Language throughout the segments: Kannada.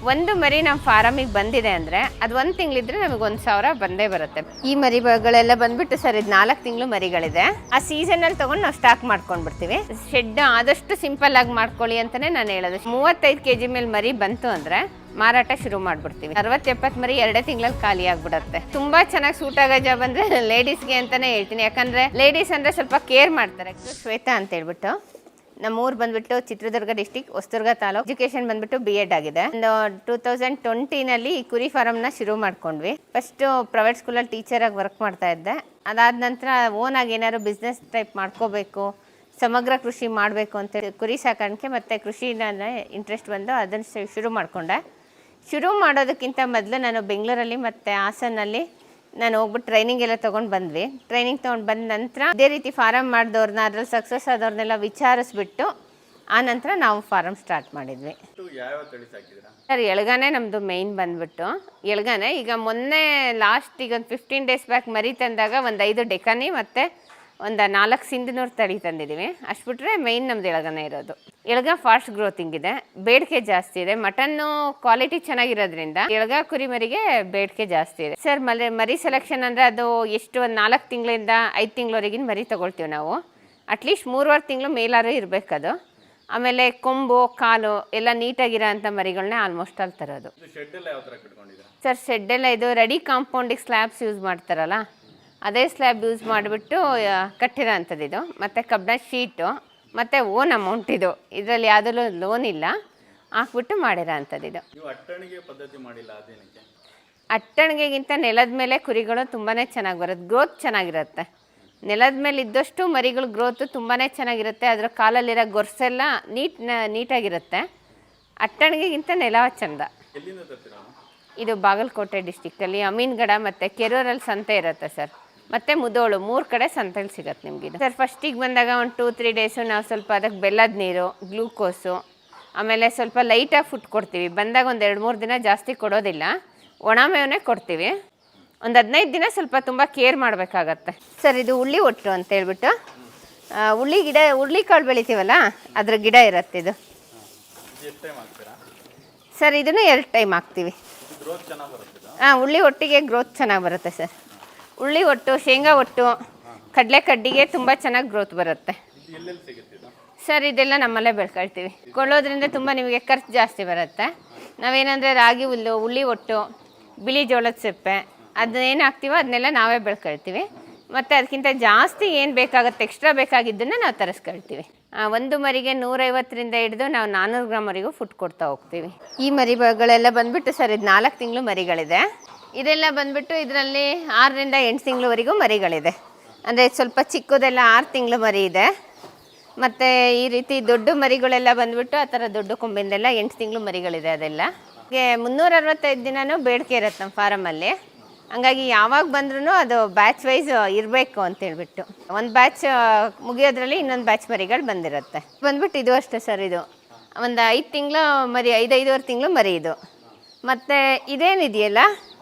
ಒಂದು ಮರಿ ನಮ್ಮ ಫಾರಮಿಗೆ ಬಂದಿದೆ ಅಂದರೆ ಅದು 1 ತಿಂಗಳಿದ್ರೆ ನಮಗೆ 1,000 ಬಂದೇ ಬರುತ್ತೆ. ಈ ಮರಿಗಳೆಲ್ಲ ಬಂದ್ಬಿಟ್ಟು ಸರ್ ಇದು 4 ತಿಂಗಳು ಮರಿಗಳಿದೆ. ಆ ಸೀಸನಲ್ಲಿ ತೊಗೊಂಡು ನಾವು ಸ್ಟಾಕ್ ಮಾಡ್ಕೊಂಡ್ಬಿಡ್ತೀವಿ. ಶೆಡ್ ಆದಷ್ಟು ಸಿಂಪಲ್ ಆಗಿ ಮಾಡ್ಕೊಳ್ಳಿ ಅಂತಲೇ ನಾನು ಹೇಳೋದು. 35 kg ಮೇಲೆ ಮರಿ ಬಂತು ಅಂದರೆ ಮಾರಾಟ ಶುರು ಮಾಡ್ಬಿಡ್ತೀವಿ. 60-70 ಮರಿ 2 ತಿಂಗಳಲ್ಲಿ ಖಾಲಿ ಆಗ್ಬಿಡುತ್ತೆ. ತುಂಬಾ ಚೆನ್ನಾಗಿ ಸೂಟ್ ಆಗೋ ಜಾಬ್ ಅಂದ್ರೆ ಲೇಡೀಸ್ಗೆ ಅಂತಾನೆ ಹೇಳ್ತೀನಿ. ಯಾಕಂದ್ರೆ ಲೇಡೀಸ್ ಅಂದ್ರೆ ಸ್ವಲ್ಪ ಕೇರ್ ಮಾಡ್ತಾರೆ. ಶ್ವೇತಾ ಅಂತ ಹೇಳ್ಬಿಟ್ಟು ನಮ್ಮೂರು ಬಂದ್ಬಿಟ್ಟು ಚಿತ್ರದುರ್ಗ ಡಿಸ್ಟಿಕ್ ಹೊಸದುರ್ಗ ತಾಲೂಕು. ಎಜುಕೇಶನ್ ಬಂದ್ಬಿಟ್ಟು B.Ed ಆಗಿದೆ. 2020ನಲ್ಲಿ ಈ ಕುರಿ ಫಾರಮ್ನ ಶುರು ಮಾಡ್ಕೊಂಡ್ವಿ. ಫಸ್ಟ್ ಪ್ರೈವೇಟ್ ಸ್ಕೂಲಲ್ಲಿ ಟೀಚರ್ ಆಗಿ ವರ್ಕ್ ಮಾಡ್ತಾ ಇದ್ದೆ. ಅದಾದ ನಂತರ ಓನ್ ಆಗಿ ಏನಾದ್ರು ಬಿಸ್ನೆಸ್ ಟೈಪ್ ಮಾಡ್ಕೋಬೇಕು, ಸಮಗ್ರ ಕೃಷಿ ಮಾಡಬೇಕು ಅಂತೇಳಿ ಕುರಿ ಸಾಕಾಣಿಕೆ ಮತ್ತು ಕೃಷಿನ ಇಂಟ್ರೆಸ್ಟ್ ಬಂದು ಅದನ್ನು ಶುರು ಮಾಡಿಕೊಂಡೆ. ಶುರು ಮಾಡೋದಕ್ಕಿಂತ ಮೊದಲು ನಾನು ಬೆಂಗಳೂರಲ್ಲಿ ಮತ್ತು ಹಾಸನಲ್ಲಿ ನಾನು ಹೋಗ್ಬಿಟ್ಟು ಟ್ರೈನಿಂಗ್ ಎಲ್ಲ ತೊಗೊಂಡು ಬಂದ್ವಿ. ಟ್ರೈನಿಂಗ್ ತೊಗೊಂಡು ಬಂದ ನಂತರ ಇದೇ ರೀತಿ ಫಾರಮ್ ಮಾಡಿದವ್ರನ್ನ ಅದ್ರಲ್ಲಿ ಸಕ್ಸಸ್ ಆದವ್ರನ್ನೆಲ್ಲ ವಿಚಾರಿಸ್ಬಿಟ್ಟು ಆ ನಂತರ ನಾವು ಫಾರಮ್ ಸ್ಟಾರ್ಟ್ ಮಾಡಿದ್ವಿ. ಸರ್ ಎಳಗಾನೆ ನಮ್ಮದು ಮೇಯ್ನ್ ಬಂದ್ಬಿಟ್ಟು ಎಳಗಾನೆ. ಈಗ ಮೊನ್ನೆ ಲಾಸ್ಟ್ ಈಗ ಒಂದು 15 days ಬ್ಯಾಕ್ ಮರಿ ತಂದಾಗ ಒಂದು 5 ಡೆಕಾನಿ ಮತ್ತು ಒಂದು 4 ಸಿಂಧನೂರು ತಳಿ ತಂದಿದ್ದೀವಿ. ಅಷ್ಟು ಬಿಟ್ಟರೆ ಮೇಯ್ನ್ ನಮ್ದು ಎಳಗಾನೆ ಇರೋದು. ಎಳಗ ಫಾಸ್ಟ್ ಗ್ರೋತಿಂಗ್ ಇದೆ, ಬೇಡಿಕೆ ಜಾಸ್ತಿ ಇದೆ. ಮಟನ್ನು ಕ್ವಾಲಿಟಿ ಚೆನ್ನಾಗಿರೋದ್ರಿಂದ ಎಳಗ ಕುರಿ ಮರಿಗೆ ಬೇಡಿಕೆ ಜಾಸ್ತಿ ಇದೆ. ಸರ್ ಮರಿ ಸೆಲೆಕ್ಷನ್ ಅಂದರೆ ಅದು ಎಷ್ಟು ಒಂದು 4 ತಿಂಗಳಿಂದ 5 ತಿಂಗಳವರೆಗಿನ ಮರಿ ತೊಗೊಳ್ತೀವಿ ನಾವು. ಅಟ್ಲೀಸ್ಟ್ 3-4 ತಿಂಗಳು ಮೇಲಾರು ಇರಬೇಕದು. ಆಮೇಲೆ ಕೊಂಬು ಕಾಲು ಎಲ್ಲ ನೀಟಾಗಿರೋ ಅಂಥ ಮರಿಗಳನ್ನ ಆಲ್ಮೋಸ್ಟ್ ಅಲ್ಲಿ ತರೋದು. ಸರ್ ಶೆಡ್ಡೆಲ್ಲ ಇದು ರೆಡಿ ಕಾಂಪೌಂಡಿಗೆ ಸ್ಲ್ಯಾಬ್ಸ್ ಯೂಸ್ ಮಾಡ್ತಾರಲ್ಲ, ಅದೇ ಸ್ಲ್ಯಾಬ್ ಯೂಸ್ ಮಾಡಿಬಿಟ್ಟು ಕಟ್ಟಿರೋ ಅಂಥದ್ದು ಇದು. ಮತ್ತು ಕಬ್ಬಿಣ ಶೀಟು ಮತ್ತು ಓನ್ ಅಮೌಂಟ್ ಇದು. ಇದರಲ್ಲಿ ಯಾವುದೂ ಲೋನ್ ಇಲ್ಲ, ಹಾಕ್ಬಿಟ್ಟು ಮಾಡಿರೋ ಅಂಥದ್ದು ಇದು. ಅಟ್ಟಣಿಗೆಗಿಂತ ನೆಲದ ಮೇಲೆ ಕುರಿಗಳು ತುಂಬಾ ಚೆನ್ನಾಗಿ ಬರುತ್ತೆ, ಗ್ರೋತ್ ಚೆನ್ನಾಗಿರುತ್ತೆ. ನೆಲದ ಮೇಲೆ ಇದ್ದಷ್ಟು ಮರಿಗಳು ಗ್ರೋತು ತುಂಬಾ ಚೆನ್ನಾಗಿರುತ್ತೆ. ಅದರ ಕಾಲಲ್ಲಿರೋ ಗೊರ್ಸೆಲ್ಲ ನೀಟಾಗಿರುತ್ತೆ. ಅಟ್ಟಣಿಗೆಗಿಂತ ನೆಲ ಚೆಂದ. ಇದು ಬಾಗಲಕೋಟೆ ಡಿಸ್ಟಿಕ್ಕಲ್ಲಿ ಅಮೀನ್ಗಡ ಮತ್ತು ಕೆರೂರಲ್ಲಿ ಸಂತೆ ಇರುತ್ತೆ ಸರ್. ಮತ್ತು ಮುದೋಳು 3 ಕಡೆ ಸಂತೆಯಲ್ಲಿ ಸಿಗುತ್ತೆ ನಿಮಗಿದು. ಸರ್ ಫಸ್ಟಿಗೆ ಬಂದಾಗ ಒಂದು 2-3 ಡೇಸು ನಾವು ಸ್ವಲ್ಪ ಅದಕ್ಕೆ ಬೆಲ್ಲದ ನೀರು, ಗ್ಲೂಕೋಸು, ಆಮೇಲೆ ಸ್ವಲ್ಪ ಲೈಟಾಗಿ ಫುಡ್ ಕೊಡ್ತೀವಿ. ಬಂದಾಗ ಒಂದು 2-3 ದಿನ ಜಾಸ್ತಿ ಕೊಡೋದಿಲ್ಲ, ಒಣ ಮೇವನೇ ಕೊಡ್ತೀವಿ. ಒಂದು 15 ದಿನ ಸ್ವಲ್ಪ ತುಂಬ ಕೇರ್ ಮಾಡಬೇಕಾಗತ್ತೆ ಸರ್. ಇದು ಹುಳ್ಳಿ ಒಟ್ಟು ಅಂತ ಹೇಳ್ಬಿಟ್ಟು ಹುಳ್ಳಿ ಕಾಳು ಬೆಳಿತೀವಲ್ಲ ಅದ್ರ ಗಿಡ ಇರುತ್ತೆ ಇದು. ಸರ್ ಇದನ್ನು 2 ಟೈಮ್ ಹಾಕ್ತೀವಿ. ಹುಳ್ಳಿ ಒಟ್ಟಿಗೆ ಗ್ರೋತ್ ಚೆನ್ನಾಗಿ ಬರುತ್ತೆ ಸರ್. ಹುಳ್ಳಿ ಒಟ್ಟು, ಶೇಂಗಾ ಒಟ್ಟು, ಕಡಲೆ ಕಡ್ಡಿಗೆ ತುಂಬ ಚೆನ್ನಾಗಿ ಗ್ರೋತ್ ಬರುತ್ತೆ ಸರ್. ಇದೆಲ್ಲ ನಮ್ಮಲ್ಲೇ ಬೆಳ್ಕೊಳ್ತೀವಿ. ಕೊಳ್ಳೋದ್ರಿಂದ ತುಂಬ ನಿಮಗೆ ಖರ್ಚು ಜಾಸ್ತಿ ಬರುತ್ತೆ. ನಾವೇನಂದರೆ ರಾಗಿ ಹುಲ್ಲು, ಹುಳ್ಳಿ ಒಟ್ಟು, ಬಿಳಿ ಜೋಳದ ಸೆಪ್ಪೆ ಅದನ್ನೇನು ಹಾಕ್ತೀವೋ ಅದನ್ನೆಲ್ಲ ನಾವೇ ಬೆಳ್ಕೊಳ್ತೀವಿ. ಮತ್ತು ಅದಕ್ಕಿಂತ ಜಾಸ್ತಿ ಏನು ಬೇಕಾಗುತ್ತೆ ಎಕ್ಸ್ಟ್ರಾ ಬೇಕಾಗಿದ್ದನ್ನು ನಾವು ತರಿಸ್ಕೊಳ್ತೀವಿ. ಒಂದು ಮರಿಗೆ 150ರಿಂದ ಹಿಡಿದು ನಾವು 400 ಗ್ರಾಮ್ವರೆಗೂ ಫುಡ್ ಕೊಡ್ತಾ ಹೋಗ್ತೀವಿ. ಈ ಮರಿಗಳೆಲ್ಲ ಬಂದುಬಿಟ್ಟು ಸರ್ ಇದು 4 ತಿಂಗಳು ಮರಿಗಳಿದೆ. ಇದೆಲ್ಲ ಬಂದುಬಿಟ್ಟು ಇದರಲ್ಲಿ 6ರಿಂದ 8 ತಿಂಗಳವರೆಗೂ ಮರಿಗಳಿದೆ. ಅಂದರೆ ಸ್ವಲ್ಪ ಚಿಕ್ಕದೆಲ್ಲ 6 ತಿಂಗಳು ಮರಿ ಇದೆ. ಮತ್ತು ಈ ರೀತಿ ದೊಡ್ಡ ಮರಿಗಳೆಲ್ಲ ಬಂದುಬಿಟ್ಟು ಆ ಥರ ದೊಡ್ಡ ಕೊಂಬಿಂದೆಲ್ಲ 8 ತಿಂಗಳು ಮರಿಗಳಿದೆ. ಅದೆಲ್ಲ 365 ದಿನವೂ ಬೇಡಿಕೆ ಇರುತ್ತೆ ನಮ್ಮ ಫಾರಮಲ್ಲಿ. ಹಂಗಾಗಿ ಯಾವಾಗ ಬಂದ್ರೂ ಅದು ಬ್ಯಾಚ್ ವೈಸ್ ಇರಬೇಕು ಅಂತೇಳ್ಬಿಟ್ಟು ಒಂದು ಬ್ಯಾಚ್ ಮುಗಿಯೋದ್ರಲ್ಲಿ ಇನ್ನೊಂದು ಬ್ಯಾಚ್ ಮರಿಗಳು ಬಂದಿರುತ್ತೆ. ಬಂದ್ಬಿಟ್ಟು ಇದು ಅಷ್ಟೇ ಸರ್. ಇದು ಒಂದು 5 ತಿಂಗಳು ಮರಿ, 5-5.5 ತಿಂಗಳು ಮರಿ ಇದು. ಮತ್ತು ಇದೇನಿದೆಯಲ್ಲ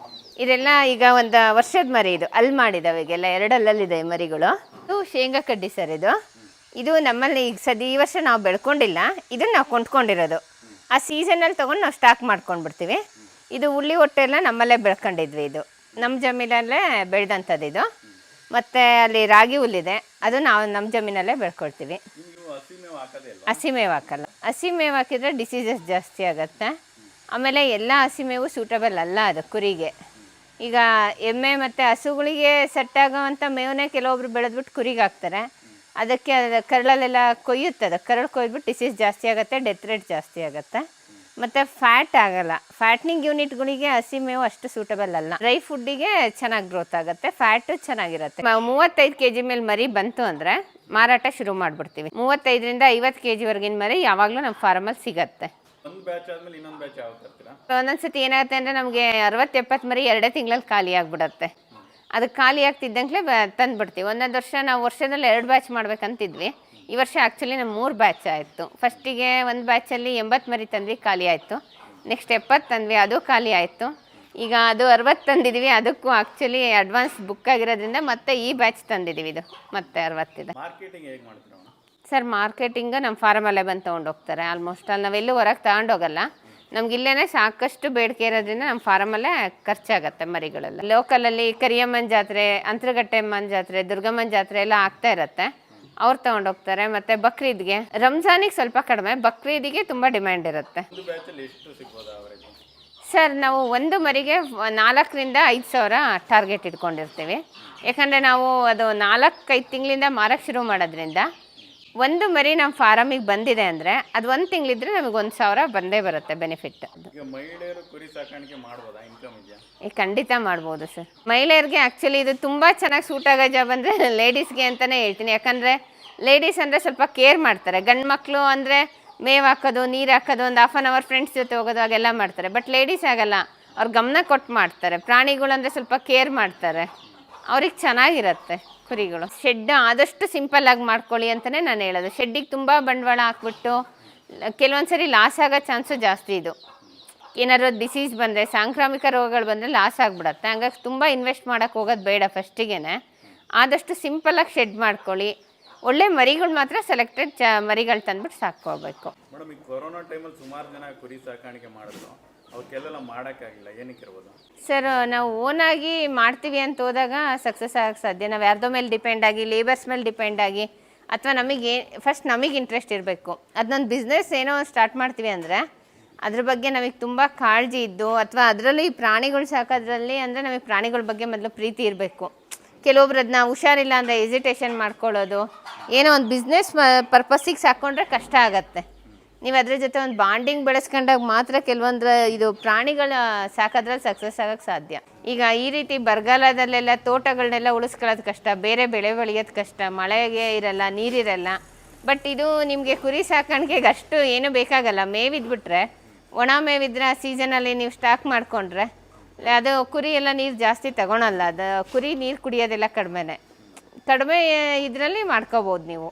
ಇದೆಲ್ಲ ಈಗ ಒಂದು ವರ್ಷದ ಮರಿ. ಇದು ಅಲ್ಲಿ ಮಾಡಿದ್ದಾವೆ ಈಗೆಲ್ಲ 2 ಅಲ್ಲಲ್ಲಿದೆ ಮರಿಗಳು. ಇದು ಶೇಂಗಾ ಕಡ್ಡಿ ಸರ್. ಇದು ನಮ್ಮಲ್ಲಿ ಈಗ ಈ ವರ್ಷ ನಾವು ಬೆಳ್ಕೊಂಡಿಲ್ಲ, ಇದನ್ನು ನಾವು ಕೊಂಡ್ಕೊಂಡಿರೋದು. ಆ ಸೀಸನಲ್ಲಿ ತೊಗೊಂಡು ನಾವು ಸ್ಟಾಕ್ ಮಾಡ್ಕೊಂಡ್ಬಿಡ್ತೀವಿ. ಇದು ಹುಳ್ಳಿ ಹೊಟ್ಟೆಲ್ಲ ನಮ್ಮಲ್ಲೇ ಬೆಳ್ಕೊಂಡಿದ್ವಿ. ಇದು ನಮ್ಮ ಜಮೀನಲ್ಲೇ ಬೆಳೆದಂಥದ್ದು ಇದು. ಮತ್ತು ಅಲ್ಲಿ ರಾಗಿ ಹುಲ್ಲಿದೆ, ಅದು ನಾವು ನಮ್ಮ ಜಮೀನಲ್ಲೇ ಬೆಳ್ಕೊಳ್ತೀವಿ. ಹಸಿಮೇವು ಹಾಕಲ್ಲ. ಹಸಿಮೇವು ಹಾಕಿದರೆ ಡಿಸೀಸಸ್ ಜಾಸ್ತಿ ಆಗುತ್ತೆ. ಆಮೇಲೆ ಎಲ್ಲ ಹಸಿಮೇವು ಸೂಟಬಲ್ ಅಲ್ಲ ಅದು ಕುರಿಗೆ. ಈಗ ಎಮ್ಮೆ ಮತ್ತು ಹಸುಗಳಿಗೆ ಸೆಟ್ ಆಗೋವಂಥ ಮೇವನ್ನೇ ಕೆಲವೊಬ್ರು ಬೆಳೆದ್ಬಿಟ್ಟು ಕುರಿಗೆ ಹಾಕ್ತಾರೆ. ಅದಕ್ಕೆ ಕರಳಲ್ಲೆಲ್ಲ ಕೊಯ್ಯುತ್ತದೆ. ಕರಳು ಕೊಯ್ದ್ಬಿಟ್ಟು ಡಿಸೀಸ್ ಜಾಸ್ತಿ ಆಗುತ್ತೆ, ಡೆತ್ ರೇಟ್ ಜಾಸ್ತಿ ಆಗುತ್ತೆ. ಮತ್ತು ಫ್ಯಾಟ್ ಆಗಲ್ಲ. ಫ್ಯಾಟ್ನಿಂಗ್ ಯೂನಿಟ್ಗಳಿಗೆ ಹಸಿ ಮೇವು ಅಷ್ಟು ಸೂಟಬಲ್ ಅಲ್ಲ. ಡ್ರೈ ಫುಡ್ಡಿಗೆ ಚೆನ್ನಾಗಿ ಗ್ರೋತ್ ಆಗುತ್ತೆ, ಫ್ಯಾಟು ಚೆನ್ನಾಗಿರುತ್ತೆ. 35 kg ಮೇಲೆ ಮರಿ ಬಂತು ಅಂದರೆ ಮಾರಾಟ ಶುರು ಮಾಡಿಬಿಡ್ತೀವಿ. 35ರಿಂದ 50 kgವರೆಗಿನ ಮರಿ ಯಾವಾಗಲೂ ನಮ್ಮ ಫಾರಮಲ್ಲಿ ಸಿಗುತ್ತೆ. ಒಂದೊಂದ್ಸತಿ ಏನಾಗುತ್ತೆ ಅಂದರೆ ನಮಗೆ 60-70 ಮರಿ 2 ತಿಂಗಳಲ್ಲಿ ಖಾಲಿ ಆಗಿಬಿಡುತ್ತೆ. ಅದು ಖಾಲಿ ಆಗ್ತಿದ್ದಂಗೆ ತಂದುಬಿಡ್ತೀವಿ. ಒಂದೊಂದು ವರ್ಷ ನಾವು ವರ್ಷದಲ್ಲಿ 2 ಬ್ಯಾಚ್ ಮಾಡ್ಬೇಕಂತಿದ್ವಿ. ಈ ವರ್ಷ ಆ್ಯಕ್ಚುಲಿ ನಮ್ಮ 3 ಬ್ಯಾಚ್ ಆಯಿತು. ಫಸ್ಟಿಗೆ ಒಂದು ಬ್ಯಾಚಲ್ಲಿ 80 ಮರಿ ತಂದ್ವಿ, ಖಾಲಿ ಆಯಿತು. ನೆಕ್ಸ್ಟ್ 70 ತಂದ್ವಿ, ಅದು ಖಾಲಿ ಆಯಿತು. ಈಗ ಅದು 60 ತಂದಿದ್ದೀವಿ. ಅದಕ್ಕೂ ಆ್ಯಕ್ಚುಲಿ ಅಡ್ವಾನ್ಸ್ ಬುಕ್ ಆಗಿರೋದ್ರಿಂದ ಮತ್ತೆ ಈ ಬ್ಯಾಚ್ ತಂದಿದ್ದೀವಿ. ಇದು ಮತ್ತೆ 60 ಇದೆ. ಸರ್ ಮಾರ್ಕೆಟಿಂಗ್ ನಮ್ಮ ಫಾರಮಲ್ಲೇ ಬಂದು ತೊಗೊಂಡೋಗ್ತಾರೆ. ಆಲ್ಮೋಸ್ಟ್ ಅಲ್ಲಿ ನಾವೆಲ್ಲೂ ಹೊರಗೆ ತಗೊಂಡೋಗಲ್ಲ. ನಮ್ಗೆ ಇಲ್ಲೇ ಸಾಕಷ್ಟು ಬೇಡಿಕೆ ಇರೋದ್ರಿಂದ ನಮ್ಮ ಫಾರಮಲ್ಲೇ ಖರ್ಚಾಗತ್ತೆ ಮರಿಗಳೆಲ್ಲ. ಲೋಕಲಲ್ಲಿ ಕರಿಯಮ್ಮನ ಜಾತ್ರೆ, ಅಂತರಗಟ್ಟೆಮ್ಮನ ಜಾತ್ರೆ, ದುರ್ಗಮ್ಮನ ಜಾತ್ರೆ ಎಲ್ಲ ಆಗ್ತಾ ಇರತ್ತೆ, ಅವ್ರು ತೊಗೊಂಡೋಗ್ತಾರೆ. ಮತ್ತು ಬಕ್ರೀದ್ಗೆ, ರಂಜಾನಿಗೆ ಸ್ವಲ್ಪ ಕಡಿಮೆ, ಬಕ್ರೀದಿಗೆ ತುಂಬ ಡಿಮ್ಯಾಂಡ್ ಇರುತ್ತೆ ಸರ್. ನಾವು ಒಂದು ಮರಿಗೆ 4,000 to 5,000 ಟಾರ್ಗೆಟ್ ಇಟ್ಕೊಂಡಿರ್ತೀವಿ. ಯಾಕಂದರೆ ನಾವು ಅದು 4-5 ತಿಂಗಳಿಂದ ಮಾರಕ್ಕೆ ಶುರು ಮಾಡೋದ್ರಿಂದ ಒಂದು ಮರಿ ನಮ್ಮ ಫಾರಮಿಗೆ ಬಂದಿದೆ ಅಂದರೆ ಅದು 1 ತಿಂಗಳಿದ್ರೆ ನಮಗೆ 1,000 ಬಂದೇ ಬರುತ್ತೆ ಬೆನಿಫಿಟ್. ಮಹಿಳೆಯರು ಕುರಿ ಸಾಕಾಣಿಕೆ ಮಾಡ್ಬೋದಾ, ಇನ್ಕಮ್ ಇದೆಯಾ? ಖಂಡಿತ ಮಾಡ್ಬೋದು ಸರ್. ಮಹಿಳೆಯರಿಗೆ ಆ್ಯಕ್ಚುಲಿ ಇದು ತುಂಬ ಚೆನ್ನಾಗಿ ಸೂಟ್ ಆಗೋ ಜಾಬ್ ಅಂದರೆ ಲೇಡೀಸ್ಗೆ ಅಂತಲೇ ಹೇಳ್ತೀನಿ. ಯಾಕಂದರೆ ಲೇಡೀಸ್ ಅಂದರೆ ಸ್ವಲ್ಪ ಕೇರ್ ಮಾಡ್ತಾರೆ. ಗಂಡು ಮಕ್ಕಳು ಅಂದರೆ ಮೇವು ಹಾಕೋದು, ನೀರು ಹಾಕೋದು, ಒಂದು 1/2 hour ಫ್ರೆಂಡ್ಸ್ ಜೊತೆ ಹೋಗೋದು ಹಾಗೆಲ್ಲ ಮಾಡ್ತಾರೆ. ಬಟ್ ಲೇಡೀಸ್ ಆಗಲ್ಲ, ಅವ್ರು ಗಮನ ಕೊಟ್ಟು ಮಾಡ್ತಾರೆ. ಪ್ರಾಣಿಗಳು ಅಂದರೆ ಸ್ವಲ್ಪ ಕೇರ್ ಮಾಡ್ತಾರೆ, ಅವ್ರಿಗೆ ಚೆನ್ನಾಗಿರುತ್ತೆ ಕುರಿಗಳು. ಶೆಡ್ ಆದಷ್ಟು ಸಿಂಪಲ್ಲಾಗಿ ಮಾಡ್ಕೊಳ್ಳಿ ಅಂತಲೇ ನಾನು ಹೇಳೋದು. ಶೆಡ್ಡಿಗೆ ತುಂಬ ಬಂಡವಾಳ ಹಾಕ್ಬಿಟ್ಟು ಕೆಲವೊಂದು ಸರಿ ಲಾಸ್ ಆಗೋ ಚಾನ್ಸು ಜಾಸ್ತಿ. ಇದು ಏನಾದ್ರು ಡಿಸೀಸ್ ಬಂದರೆ, ಸಾಂಕ್ರಾಮಿಕ ರೋಗಗಳು ಬಂದರೆ ಲಾಸ್ ಆಗಿಬಿಡತ್ತೆ. ಹಂಗಾಗಿ ತುಂಬ ಇನ್ವೆಸ್ಟ್ ಮಾಡೋಕ್ಕೆ ಹೋಗೋದು ಬೇಡ. ಫಸ್ಟಿಗೆ ಆದಷ್ಟು ಸಿಂಪಲ್ಲಾಗಿ ಶೆಡ್ ಮಾಡ್ಕೊಳ್ಳಿ. ಒಳ್ಳೆ ಮರಿಗಳು ಮಾತ್ರ ಸೆಲೆಕ್ಟೆಡ್ ಮರಿಗಳು ತಂದ್ಬಿಟ್ಟು ಸಾಕೋಬೇಕು. ಮೇಡಮ್, ಈ ಕೊರೋನಾ ಟೈಮಲ್ಲಿ ಸುಮಾರು ಜನ ಕುರಿ ಸಾಕಾಣಿಕೆ ಮಾಡಿದ್ರು, ಅವಕ್ಕೆಲ್ಲ ಮಾಡೋಕ್ಕಾಗಿಲ್ಲ, ಏನಕ್ಕೆ ಇರ್ಬೋದು ಸರ್? ನಾವು ಓನಾಗಿ ಮಾಡ್ತೀವಿ ಅಂತ ಹೋದಾಗ ಸಕ್ಸಸ್ ಆಗಕ್ಕೆ ಸಾಧ್ಯ. ನಾವು ಯಾರ್ದೋ ಮೇಲೆ ಡಿಪೆಂಡ್ ಆಗಿ, ಲೇಬರ್ಸ್ ಮೇಲೆ ಡಿಪೆಂಡ್ ಆಗಿ, ಅಥವಾ ನಮಗೆ ಫಸ್ಟ್ ನಮಗೆ ಇಂಟ್ರೆಸ್ಟ್ ಇರಬೇಕು. ಅದನ್ನೊಂದು ಬಿಸ್ನೆಸ್ ಏನೋ ಸ್ಟಾರ್ಟ್ ಮಾಡ್ತೀವಿ ಅಂದರೆ ಅದ್ರ ಬಗ್ಗೆ ನಮಗೆ ತುಂಬ ಕಾಳಜಿ ಇದ್ದು, ಅಥವಾ ಅದರಲ್ಲಿ ಪ್ರಾಣಿಗಳು ಸಾಕೋದ್ರಲ್ಲಿ ಅಂದರೆ ನಮಗೆ ಪ್ರಾಣಿಗಳ ಬಗ್ಗೆ ಮೊದಲು ಪ್ರೀತಿ ಇರಬೇಕು. ಕೆಲವೊಬ್ರು ಅದನ್ನ ಹುಷಾರಿಲ್ಲ ಅಂದರೆ ಎಸಿಟೇಷನ್ ಮಾಡ್ಕೊಳ್ಳೋದು, ಏನೋ ಒಂದು ಬಿಸ್ನೆಸ್ ಪರ್ಪಸ್ಸಿಗೆ ಸಾಕ್ಕೊಂಡ್ರೆ ಕಷ್ಟ ಆಗುತ್ತೆ. ನೀವು ಅದ್ರ ಜೊತೆ ಒಂದು ಬಾಂಡಿಂಗ್ ಬೆಳೆಸ್ಕೊಂಡಾಗ ಮಾತ್ರ ಕೆಲವೊಂದು ಇದು ಪ್ರಾಣಿಗಳ ಸಾಕೋದ್ರಲ್ಲಿ ಸಕ್ಸಸ್ ಆಗೋಕ್ಕೆ ಸಾಧ್ಯ. ಈಗ ಈ ರೀತಿ ಬರಗಾಲದಲ್ಲೆಲ್ಲ ತೋಟಗಳನ್ನೆಲ್ಲ ಉಳಿಸ್ಕೊಳ್ಳೋದು ಕಷ್ಟ, ಬೇರೆ ಬೆಳೆ ಬೆಳೆಯೋದು ಕಷ್ಟ, ಮಳೆಗೆ ಇರಲ್ಲ, ನೀರಿರಲ್ಲ. ಬಟ್ ಇದು ನಿಮಗೆ ಕುರಿ ಸಾಕಾಣಿಕೆಗೆ ಅಷ್ಟು ಏನೂ ಬೇಕಾಗಲ್ಲ. ಮೇವಿದ್ಬಿಟ್ರೆ, ಒಣ ಮೇವಿದ್ರೆ ಸೀಸನಲ್ಲಿ ನೀವು ಸ್ಟಾಕ್ ಮಾಡಿಕೊಂಡ್ರೆ ಅದು ಕುರಿ ಎಲ್ಲ ನೀರು ಜಾಸ್ತಿ ತಗೊಳಲ್ಲ. ಅದು ಕುರಿ ನೀರು ಕುಡಿಯೋದೆಲ್ಲ ಕಡಿಮೆ ಇದರಲ್ಲಿ ಮಾಡ್ಕೋಬೋದು ನೀವು.